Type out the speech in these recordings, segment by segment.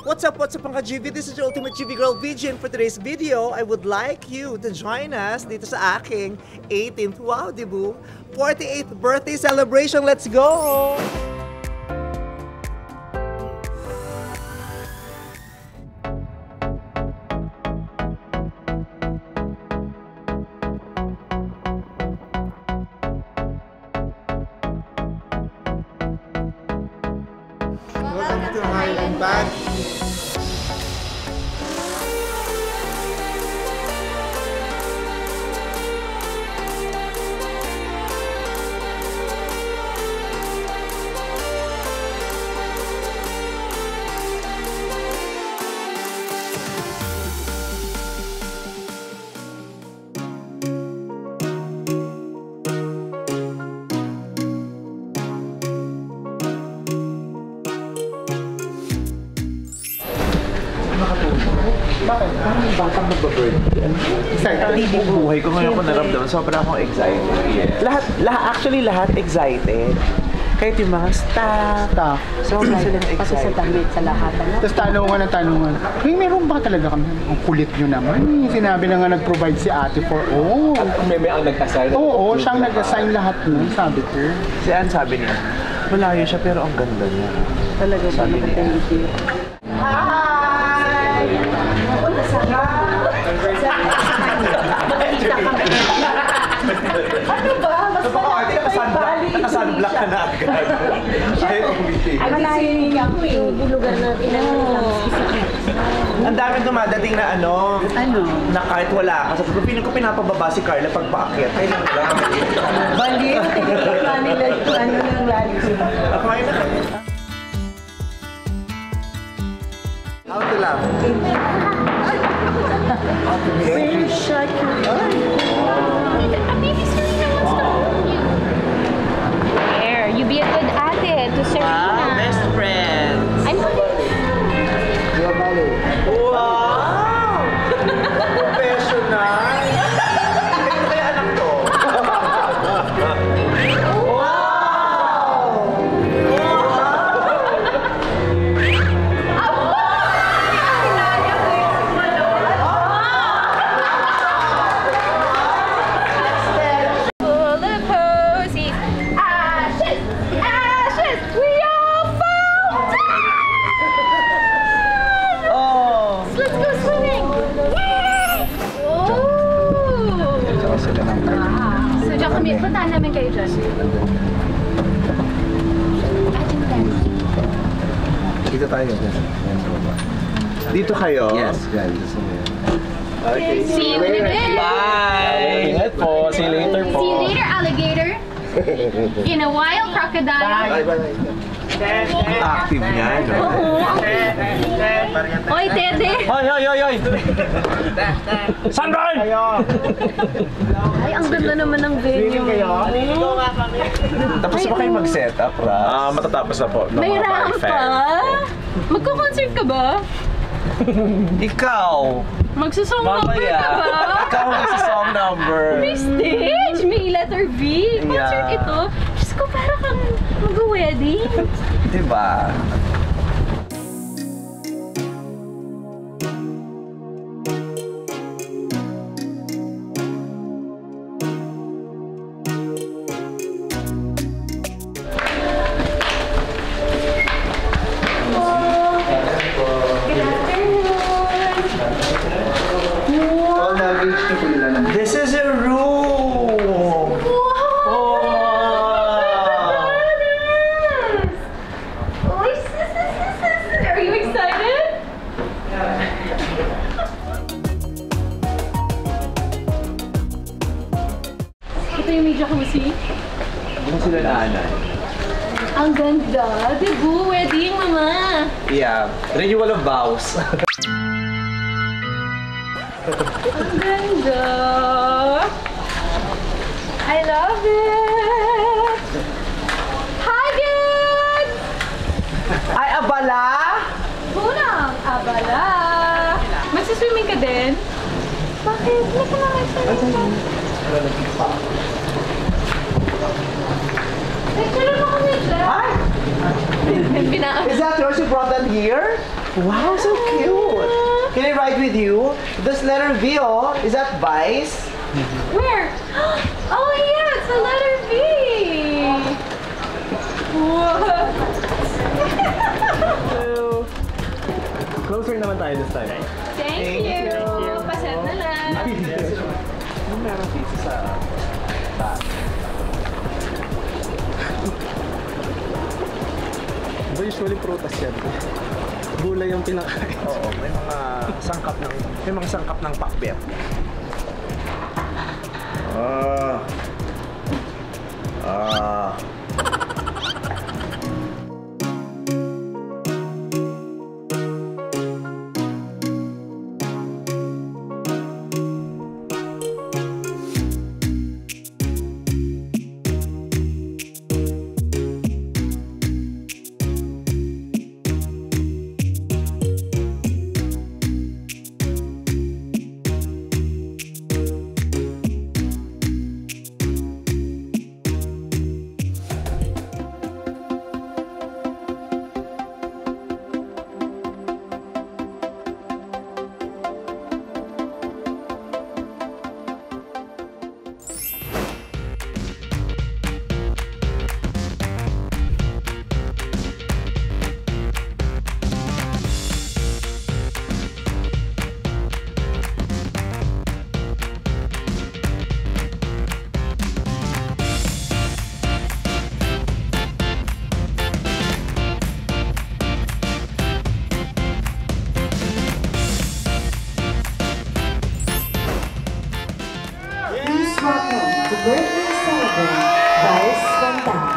What's up mga GV? This is your Ultimate GV Girl VJ, and for today's video, I would like you to join us dito sa aking 18th, wow, dibu, 48th birthday celebration. Let's go! Welcome to Highland Bad. Bakit? Parang batang nagba-birthday. Excited. Buhay ko ngayon ko naramdaman. Sobrang akong excited. Yeah. Actually, lahat excited. Kahit yung mga staff. Sobrang silang excited. Pati sa damit, sa lahat. Tapos tanungan. Meron ba talaga kami? Ang kulit nyo naman. Sinabi na nga nag-provide si ate for all. May ang nag-assign? Oo, siyang nag-assign lahat nun, sabi ko. Si Ann sabi niya, malayo siya pero ang ganda niya. Talaga ba? Thank you. Ano ba? Mas nakasunblock ka na agad. Ay, umitin. malayo ako yung bulugan natin. Ang daming dumadating na ano? Na kahit wala ka. Sabi ko, piling ko pinapababa si Carla pag paakyat. Ay, lang lang. Baliw, tinignan nila ito. Ano nang lalo? Ako ay nakakita. How to laugh? Very shy. There, you be a good ate to Serena. Wow, best friends. I'm Wow! Professional! Ito kaya anak to? full of posies. Ashes, ashes, we all fall down. Oh! Let's go swimming. Yay! Oh! So, diyan kami. Puntahan namin kayo dyan. Dito tayo. Dito kayo? Yes, guys. Okay. See you in a bit. Bye! Ingat po. See you later po. See you later, alligator. In a while, crocodile. Active niya, no? Oy, Tede! Hoy! Sunburn! Ay, ang ganda naman ng venue. Tapos ba kayo mag-set up, Ras? Matatapos na po. May ramp pa? Magko-concert ka ba? Ikaw! Magsusong number ka ba? Ikaw magsa-song number. May stage! May letter V! Concert Yeah. ito. Diyos ko, para kang mag-wedding. Diba? This is a room! Oh! Are you excited? Ito yung media cozy. Ano sila naanay? Ang ganda. Dibu, wedding, mama. Yeah, renewal of vows. Ang ganda. I love it. Hi, kids! Ay, abala! Unang abala. Magsiswimming ka din? Bakit? Hindi ka na mag-swimming. Picture mo kami dyan. Is that yours? You brought that here? Wow, so cute. Can I ride with you? This letter V, oh, is that Vice? Where? Oh yeah, it's the letter V. What? Closer naman tayo this time. Thank you. Paset na lang. Ano meron dito sa taas? Usually prutas yan. Gulay yung pinakain. Oo, may mga sangkap ng pakbet.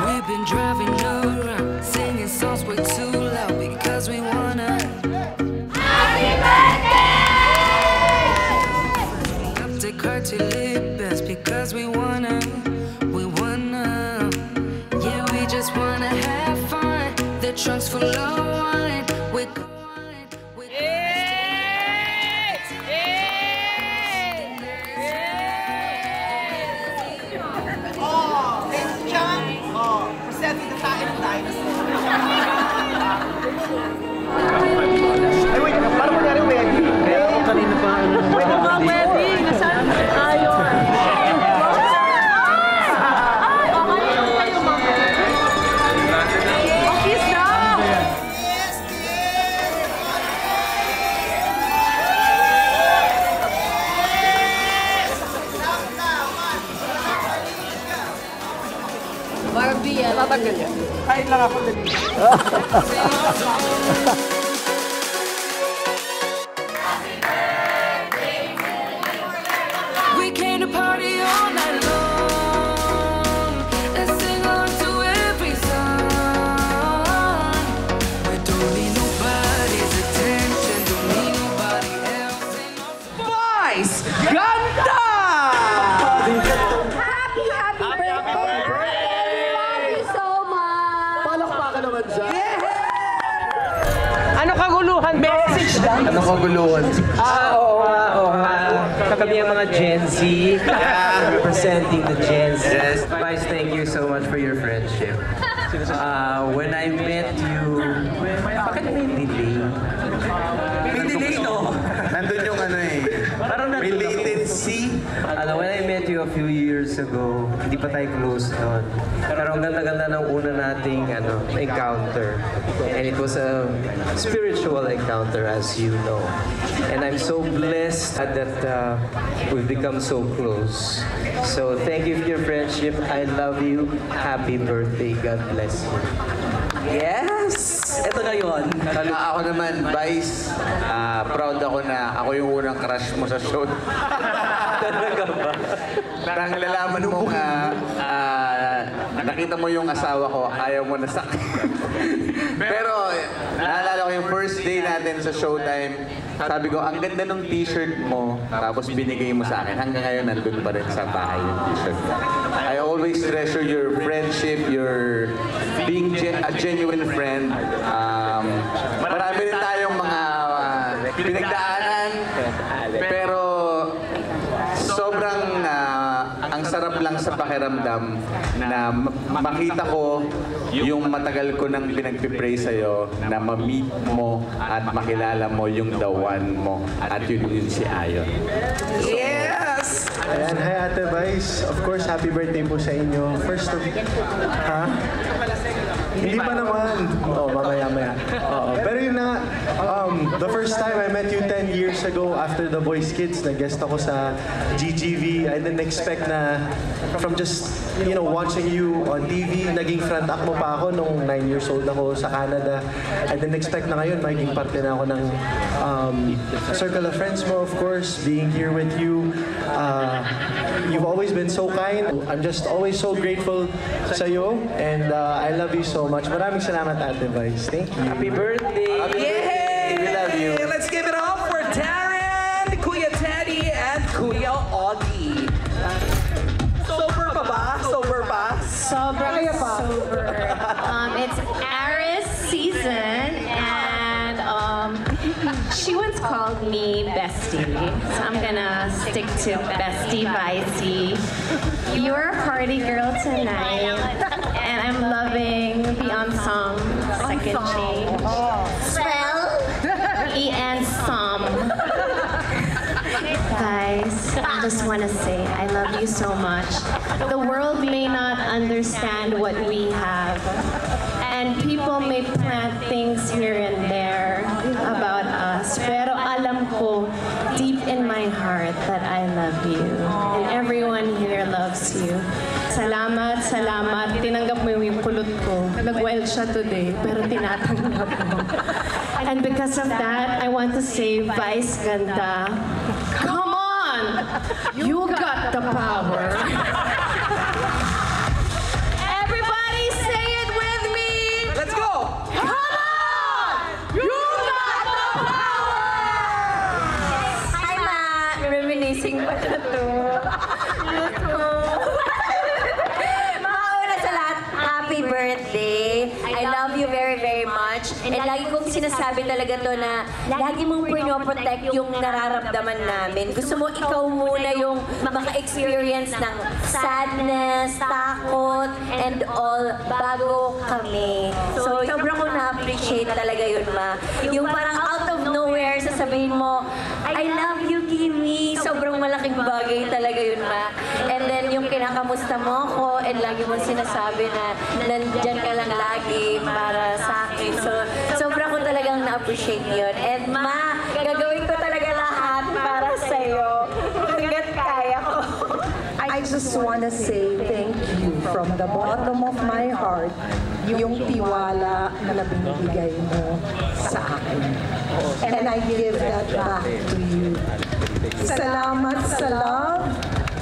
We've been driving around, singing songs way too loud because we wanna. Happy birthday! Update card to live best because we wanna. Yeah, we just wanna have fun. The trunk's full of wine. We're going. Ay, wait, paano mangyari wedding? Kaya ako kanina pa Pwede ba wedding? Nasaan tayo? Ay, okay lang kayo mga. Oh, kiss daw! Barbie, tatanggal yan. Kain lang ako din. We came to party all night long and sing on to every song. We don't need nobody's attention, don't need nobody else. Vice! Ganda! Happy birthday! Love you so much! Palakpakan naman dyan. Ano kaguluhan to? Message lang. Ano kaguluhan? Oo nga. Kami ang mga Gen Z. Representing the Gen Z. Yes, Vice, thank you so much for your friendship. When I met you, bakit may delay? May delay, no? Nandun yung ano eh. May latency. When I met you a few years ago, hindi pa tayo close noon. Pero ang ganda-ganda ng una nating encounter. And it was a spiritual encounter, as you know. And I'm so blessed that we've become so close. So thank you for your friendship. I love you. Happy birthday. God bless you. Yes! Ito na yun. Ako naman, Vice, proud ako na ako yung unang crush mo sa show. Talaga ba? Parang nalalaman mo nga, nakita mo yung asawa ko, ayaw mo na sa akin. Pero naalala ko yung first day natin sa Showtime, sabi ko, ang ganda ng t-shirt mo, tapos binigay mo sa akin. Hanggang ngayon, nandun pa rin sa bahay yung t-shirt mo. I always treasure your friendship, your being a genuine friend. Marami rin tayong mga pinagdaanan, pero sobrang ang sarap lang lang sa pakiramdam na makita ko yung matagal ko nang pinagpipray sa'yo na ma-meet mo at makilala mo yung the one mo at yun si Ayon. Yes! Ayan, hi Ate Vice. Of course, happy birthday po sa inyo. First of... Ha? Hindi pa naman. Oo, mamaya-maya. Oo. Pero yun na, the first time I met you 10 years ago after The Voice Kids, nag-guest ako sa GGV. I didn't expect na from just, you know, watching you on TV, naging front act mo pa ako nung 9 years old ako sa Canada. I didn't expect na ngayon, magiging parte na ako ng circle of friends mo, of course, being here with you. You've always been so kind. I'm just always so grateful sa'yo, and I love you so much. Maraming salamat, Ate Vice. Thank you. Happy birthday! Yay! We love you. Let's give it up for Darren, Kuya Teddy, and Kuya Augie. Sober pa ba? Sober pa? Sobra sober. It's Aries season, and she once called me Bestie, so I'm gonna stick to Bestie Vicey. You're a party girl tonight, and I'm loving Beyond Song second change. Spell E-N Som. Guys, I just want to say I love you so much. The world may not understand what we have, and people may plant things here and there about us, pero alam ko deep in my heart that I love you, and everyone here loves you. Salamat, salamat. Tinanggap mo yung kulot ko. Nag-wild siya today, pero tinatanggap mo. And because of that, I want to say, Vice Ganda, come on! You got the power. Everybody say it with me! Let's go! Come on! You got the power! Hi, Ma! Reminiscing pa siya to. Mauna sa lahat, happy birthday. I love you very, very much. And lagi kong sinasabi talaga to na lagi mong pinoprotect yung nararamdaman namin. Gusto mo ikaw muna yung maka-experience ng sadness, takot, and all bago kami. So, sobrang ko na-appreciate talaga yun, Ma. Yung parang out of nowhere, sasabihin mo, I love you, Kimi. Sobrang malaking bagay talaga yun, Ma. And then, yung kinakamusta mo ako, and lagi mo sinasabi na nandyan ka lang lagi para sa akin. So, sobrang ko talagang na-appreciate yun. And Ma, gagawin ko talaga lahat para sa'yo. Hanggat kaya ko. I just want to say thank you from the bottom of my heart, yung tiwala na binibigay mo sa akin. And I give that back to you. Salamat sa love,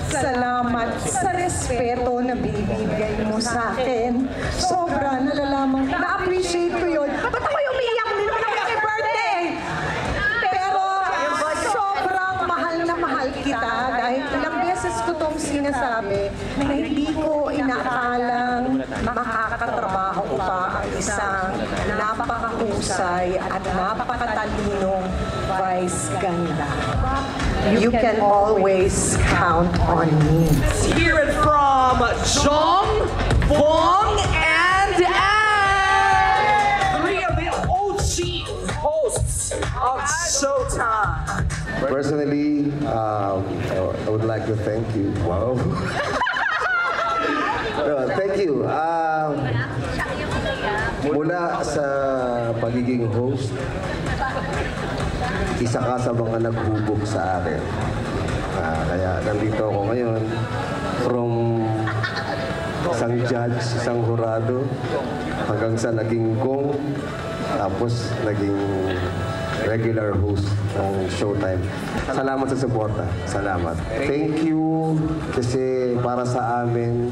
salamat sa respeto na binibigay mo sa akin. Sobra, nalalaman, na-appreciate ko yun. Ba't ako yung umiiyak? Hindi naman ako happy birthday! Pero sobrang mahal na mahal kita dahil ilang beses ko itong sinasabi na hindi ko inaakalang makakatrabaho ko pa ang isang napakahusay at napakatalinong Vice Ganda. You can always count on me. Hear it from Jong, Bong, and Ann! Three of the OG hosts of Showtime. Personally, I would like to thank you. Wow. No, thank you. Mula sa pagiging host, isa ka sa mga naghubog sa akin. Kaya nandito ako ngayon from isang judge, isang hurado, hanggang sa naging gong, tapos naging regular host ng Showtime. Salamat sa suporta. Salamat. Thank you kasi para sa amin,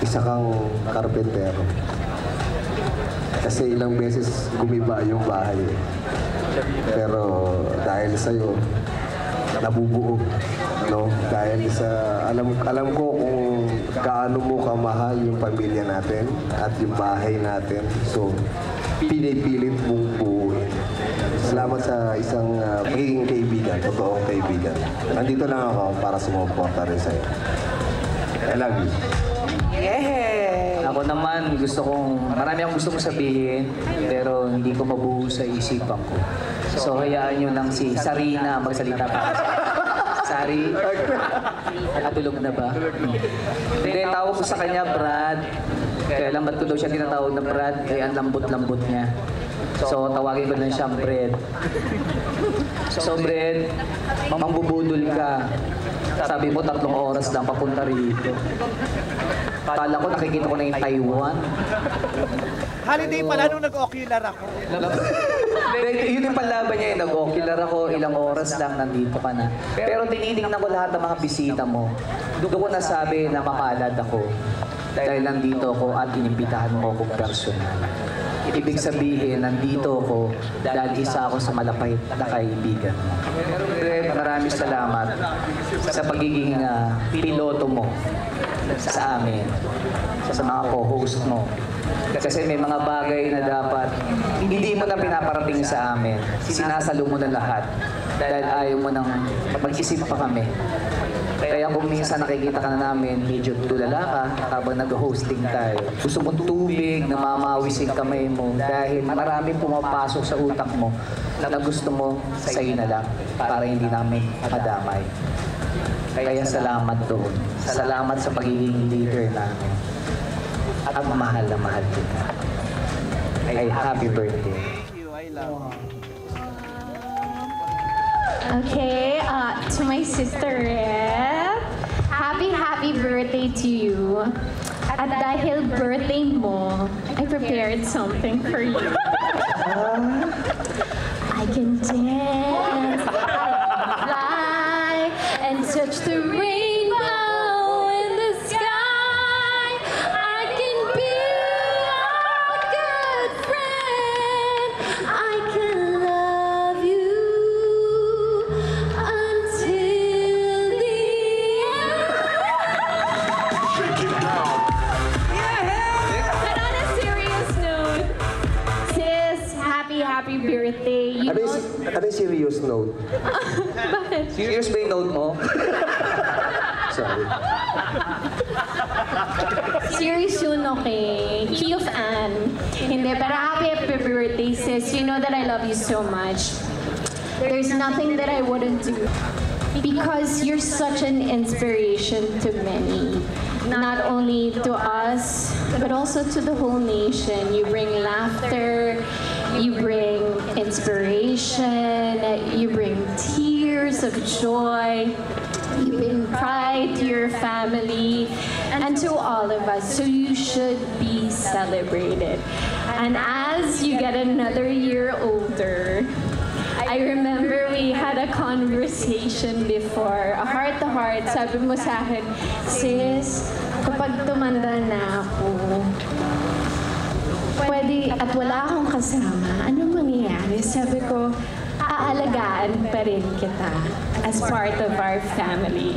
isa kang karpentero. Kasi ilang beses gumiba yung bahay. Pero dahil sa'yo, nabubuo. No? Dahil sa, alam ko kung gaano mo kamahal yung pamilya natin at yung bahay natin. So, pinipilit mong buuin. Salamat sa isang magiging kaibigan, totoong kaibigan. Nandito lang ako para sumuporta rin sa'yo. I love you. Yay! Ako naman, marami akong gusto kong sabihin, pero hindi ko mabuo sa isipan ko. So, hayaan nyo lang si Sarina magsalita pa. Sari, natulog na ba? Hindi, tawag ko sa kanya, Brad. Kaya lang ba't ko daw siya tinatawag na Brad? Kaya ang lambot-lambot niya. So, tawagin ko lang siyang Brad. So, Brad, mangbubudol ka. Sabi mo, 3 oras lang papunta rito. Kala ko, nakikita ko na yung Taiwan. Holiday pala nung nag-ocular ako. Yun yung panlaban niya, nag-ocular ako, ilang oras lang nandito ka na. Pero tinitingnan ko lahat ng mga bisita mo. Doon ko nasabi na mapalad ako. Dahil nandito ako at inimbitahan mo akong personal. Ibig sabihin, nandito ako dahil isa ako sa malapait na kaibigan mo. Pero maraming salamat sa pagiging piloto mo sa amin, sa mga co-host mo. Kasi may mga bagay na dapat hindi mo na pinaparating sa amin. Sinasalo mo na lahat dahil ayaw mo nang mag-isip pa kami. Kaya kung minsan nakikita ka na namin, medyo tulala ka habang nag-hosting tayo. Gusto mong tubig, namamawis yung kamay mo dahil maraming pumapasok sa utak mo na gusto mo sa'yo na lang para hindi namin madamay. Kaya salamat doon. Salamat sa pagiging leader namin. At mahal na mahal kita. Ay, happy birthday. Thank you, I love you. Okay, to my sister Rep, happy birthday to you. At dahil birthday mo, I prepared something for you. I can dance, fly, and touch the rainbow in the sky. I can be a good friend. I can love you until the end. And on a serious note, sis, happy birthday. You know, Ano yung serious note? bakit? Serious ba yung note mo? Sorry. Serious yun, okay? Key of Anne. Hindi, pero happy birthday, sis. You know that I love you so much. There's nothing that I wouldn't do. Because you're such an inspiration to many. Not only to us, but also to the whole nation. You bring laughter, you bring inspiration, you bring tears of joy. You bring pride to your family and to all of us, so you should be celebrated. And as you get another year older, I remember we had a conversation before, a heart-to-heart. Sabi mo sa akin, sis, kapag tumanda na ako, pwede at wala akong kasama, anong mangyayari? Sabi ko, aalagaan pa rin kita as part of our family.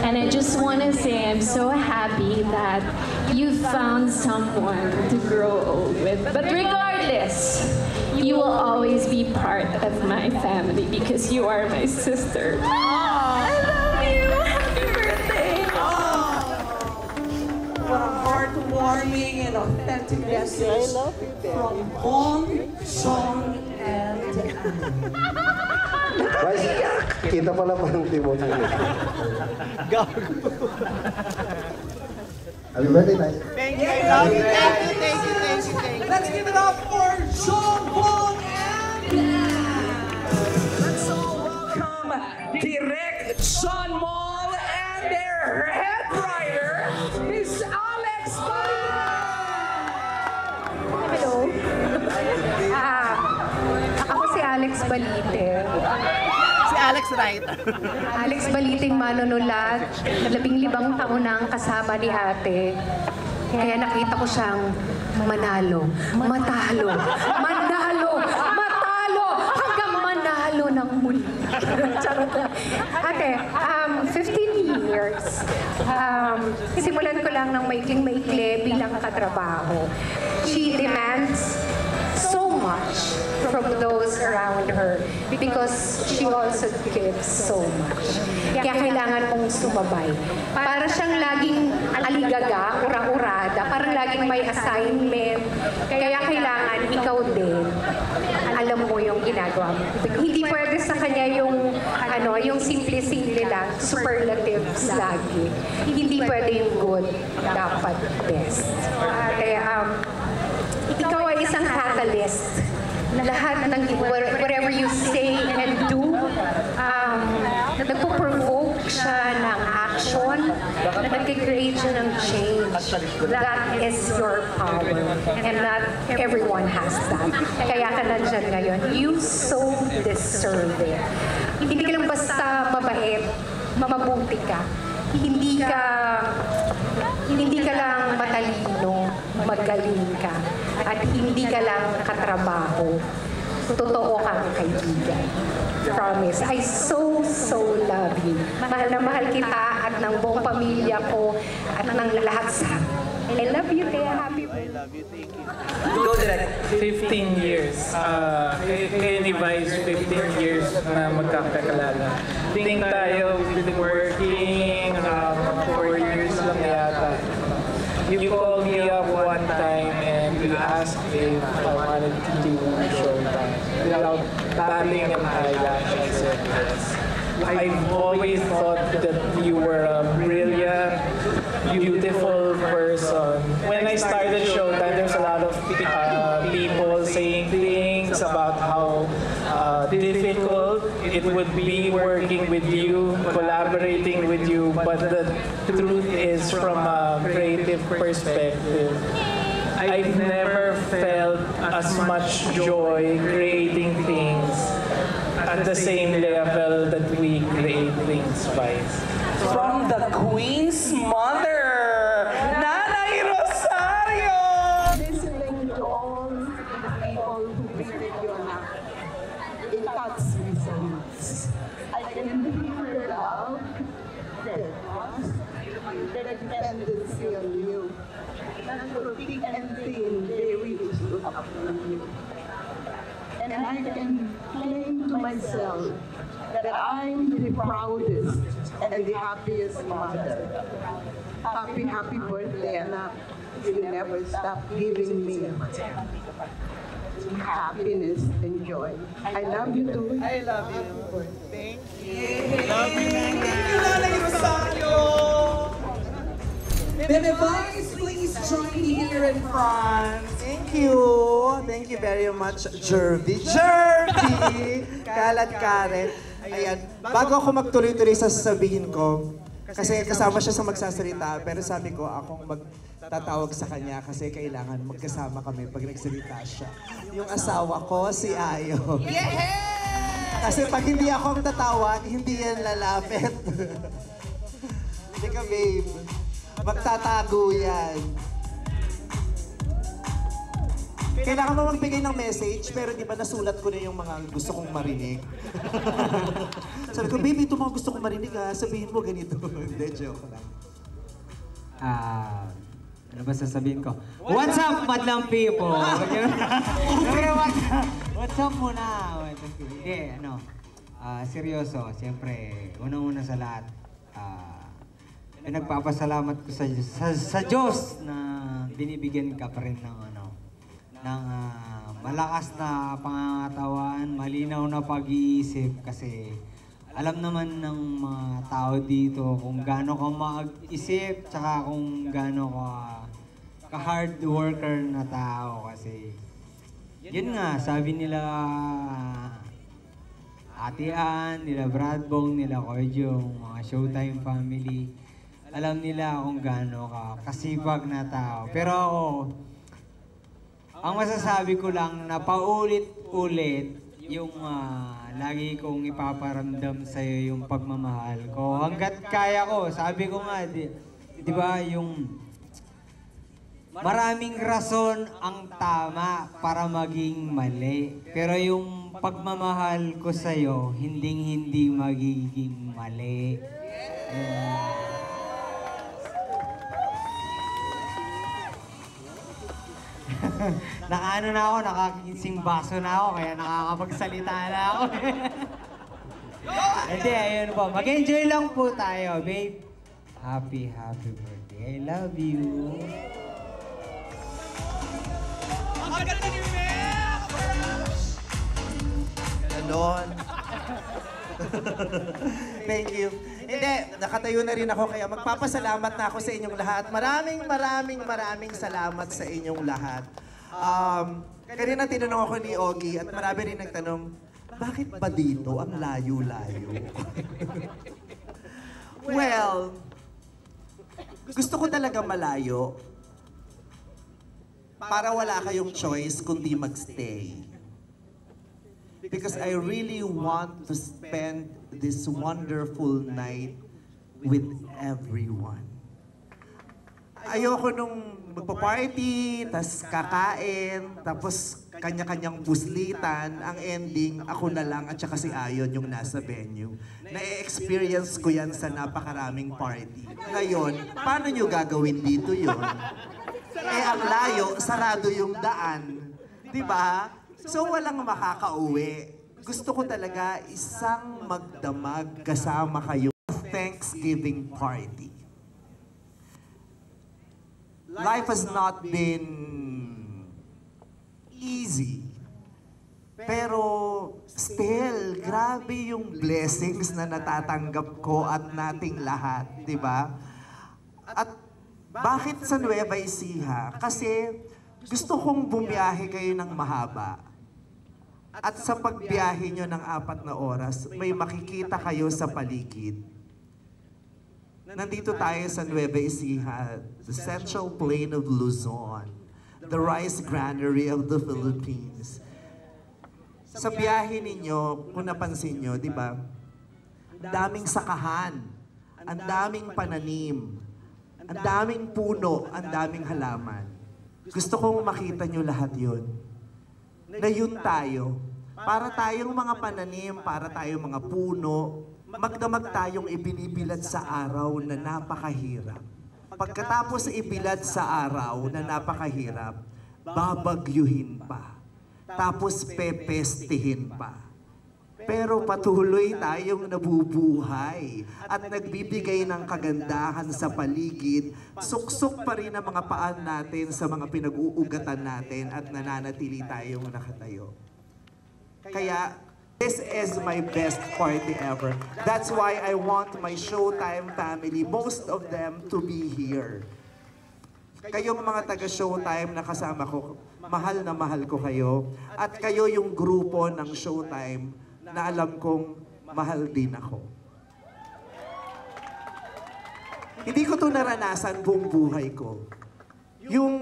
And I just want to say I'm so happy that you found someone to grow old with. But regardless, you will always be part of my family because you are my sister. I love you. Happy birthday. What a heartwarming and authentic message from Bong, Sean, and Guys, kita pala pa ng Timothy. Happy birthday, guys. Thank you, I love you. Thank you. let's give it up for Sean, Bong, and let's all welcome Direct Sean Mall and their head writer, Miss Alex Hello. Ako si Alex Balite. Si Alex Wright. Alex Baliting manunulat. 15 taon na ang kasama ni ate. Kaya nakita ko siyang manalo, matalo, hanggang manalo ng muli. Charot lang. Ate, 15 years. Simulan ko lang ng maikling-maikli bilang katrabaho. She demands so much from those around her because she also gives so much. Kaya kailangan mong sumabay. Para siyang laging aligaga, ura-urada, parang laging may assignment. Kaya kailangan ikaw din, alam mo yung ginagawa mo. Hindi pwede sa kanya yung, yung simple-simple lang, superlatives lagi. Hindi pwede yung good, dapat best. Kaya, ikaw ay isang catalyst. Lahat ng whatever you say and do, nagpo-provoke siya ng action, nag-create siya ng change. That is your power. And not everyone has that. Kaya ka nandyan ngayon. You so deserve it. Hindi ka lang basta mabait, mabuti ka. Hindi ka lang matalino, magaling ka, at hindi ka lang nakatrabaho. Totoo kang kaibigan. Promise. I so love you. Mahal na mahal kita at ng buong pamilya ko at ng lahat sa I love you, kaya happy birthday. I love you, thank you. Go direct. 15 years. Kay ni Vice, 15 years na magkakakalala. Think tayo, we've been working 4 years lang yata. You called me up one time and you asked if I wanted to do a showtime. Without batting an eyelash, I said yes. I've always thought that you were a brilliant, beautiful person. When I started Showtime, there's a lot of people saying things about how difficult it would be working with you, collaborating with you, but the truth is, from a creative perspective, I've never felt as much joy creating things at the same level that we create things, Vice. From the Queen's mother, Nanay Rosario! Listening to all the people who greeted you now, it touched me so much. I can feel the love, the trust, the dependency on you. And for thick and thin, they really stood up for you. And I can claim to myself that I'm the proudest and the happiest mother. Happy birthday, anak. You never stop giving me happiness and joy. I love you too. I love you. Thank you. Love you, Nanay Rosario! Bebe Vice, please join me here in front. Thank you. Thank you very much, Jervy. Kalat Karen. Ayan, bago ako magtuloy-tuloy sa sasabihin ko, kasi kasama siya sa magsasalita, pero sabi ko, akong magtatawag sa kanya kasi kailangan magkasama kami pag nagsalita siya. Yung asawa ko, si Ayo. Kasi pag hindi ako ang tatawag, hindi yan lalapit. Hindi ka, babe. Magtatago yan. Kailangan mo magbigay ng message, pero di ba nasulat ko na yung mga gusto kong marinig. Sabi ko, baby, ito mga gusto kong marinig ha, sabihin mo ganito. Hindi, joke lang. Ano ba sasabihin ko? What's up, madlang people? What's up muna? Hindi, seryoso, siyempre, unang-una sa lahat, nagpapasalamat ko sa Diyos na binibigyan ka pa rin ng malakas na pangangatawan, malinaw na pag-iisip kasi alam naman ng mga tao dito kung gaano ka mag-isip tsaka kung gaano ka hard worker na tao kasi yun nga, sabi nila Ate Ann, nila Brad Bong, nila Koyjong, mga Showtime family, alam nila kung gaano ka kasipag na tao. Pero ako, ang masasabi ko lang na paulit-ulit yung lagi kong ipaparamdam sa'yo yung pagmamahal ko. Hanggat kaya ko, sabi ko nga, di ba, yung maraming rason ang tama para maging mali. Pero yung pagmamahal ko sa'yo, hinding-hindi magiging mali. Nakaano na ako, nakakinsing baso na ako, kaya nakakapagsalita na ako. Hindi, ayun po. Mag-enjoy lang po tayo, babe. Happy birthday. I love you. Ganon. Thank you. Hindi, nakatayo na rin ako kaya magpapasalamat na ako sa inyong lahat. Maraming salamat sa inyong lahat. Kanina tinanong ako ni Ogie at marami rin nagtanong, bakit ba dito ang layo-layo? Well, gusto ko talaga malayo para wala kayong choice kundi magstay. Because I really want to spend this wonderful night with everyone. Ayoko nung magpa-party, tas kakain, tapos kanya-kanyang buslitan. Ang ending, ako na lang at saka si Ayon yung nasa venue. Na-experience ko yan sa napakaraming party. Ngayon, paano nyo gagawin dito yun? Ang layo, sarado yung daan. Diba? So walang makakauwi. Gusto ko talaga isang magdamag kasama kayo. Thanksgiving party. Life has not been easy. Pero still, grabe yung blessings na natatanggap ko at nating lahat, di ba? At bakit sa Nueva Ecija? Kasi gusto kong bumiyahe kayo ng mahaba. At sa pagbiyahe nyo ng 4 na oras, may makikita kayo sa paligid. Nandito tayo sa Nueva Ecija, the Central Plain of Luzon, the rice granary of the Philippines. Sa biyahe ninyo, kung napansin nyo, di ba? Daming sakahan, ang daming pananim, ang daming puno, ang daming halaman. Gusto kong makita nyo lahat yun. Na yun tayo. Para tayong mga pananim, para tayong mga puno, magdamag tayong ibinibilad sa araw na napakahirap. Pagkatapos ibilad sa araw na napakahirap, babagyuhin pa. Tapos pepestihin pa. Pero patuloy tayong nabubuhay at nagbibigay ng kagandahan sa paligid, suksok pa rin ang mga paan natin sa mga pinag-uugatan natin at nananatili tayong nakatayo. Kaya, this is my best party ever. That's why I want my Showtime family, most of them, to be here. Kayong mga taga-Showtime na kasama ko, mahal na mahal ko kayo. At kayo yung grupo ng Showtime na alam kong mahal din ako. Hindi ko to naranasan buong buhay ko. Yung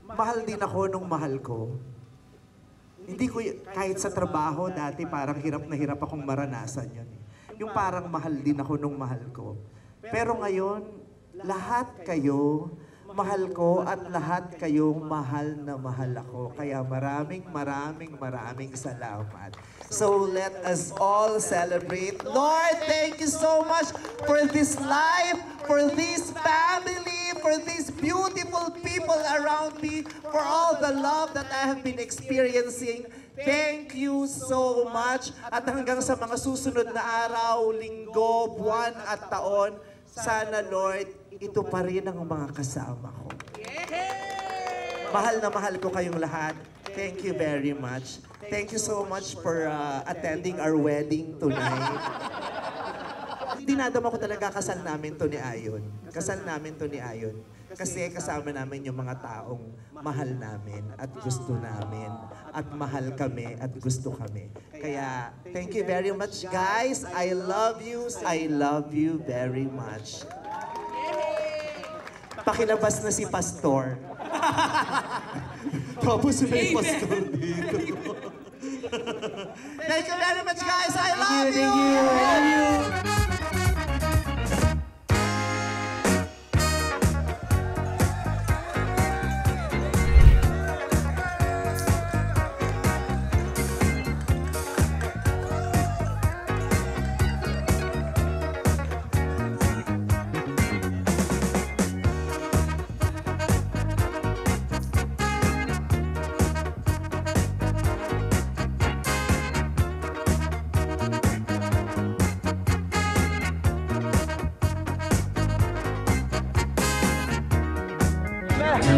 mahal din ako nung mahal ko. Hindi ko, kahit sa trabaho dati, parang hirap na hirap akong maranasan yun. Yung parang mahal din ako nung mahal ko. Pero ngayon, lahat kayo, mahal ko at lahat kayong mahal na mahal ako. Kaya maraming salamat. So let us all celebrate. Lord, thank you so much for this life, for this family, for these beautiful people around me, for all the love that I have been experiencing. Thank you so much. At hanggang sa mga susunod na araw, linggo, buwan at taon, sana Lord, ito pa rin ang mga kasama ko. Mahal na mahal ko kayong lahat. Thank you very much. Thank you so much for attending our wedding tonight. Dinadama ko talaga kasal namin to ni Ayon. Kasal namin to ni Ayon. Kasi kasama namin yung mga taong mahal namin at gusto namin. At mahal kami at gusto kami. Kaya, thank you very much, guys. I love you. I love you very much. Pakilabas na si Pastor. Tapos may Pastor dito. Thank you very much, guys. I love you. I love you.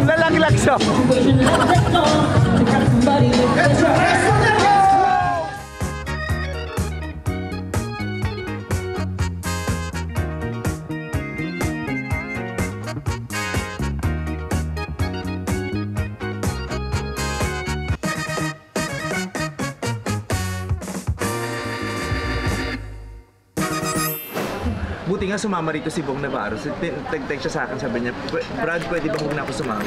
Lalaglag siya. Buti nga sumama rito si Bong Navarro. Tag-tag siya sa akin, sabi niya, Brad, pwede ba huwag na ako sumama?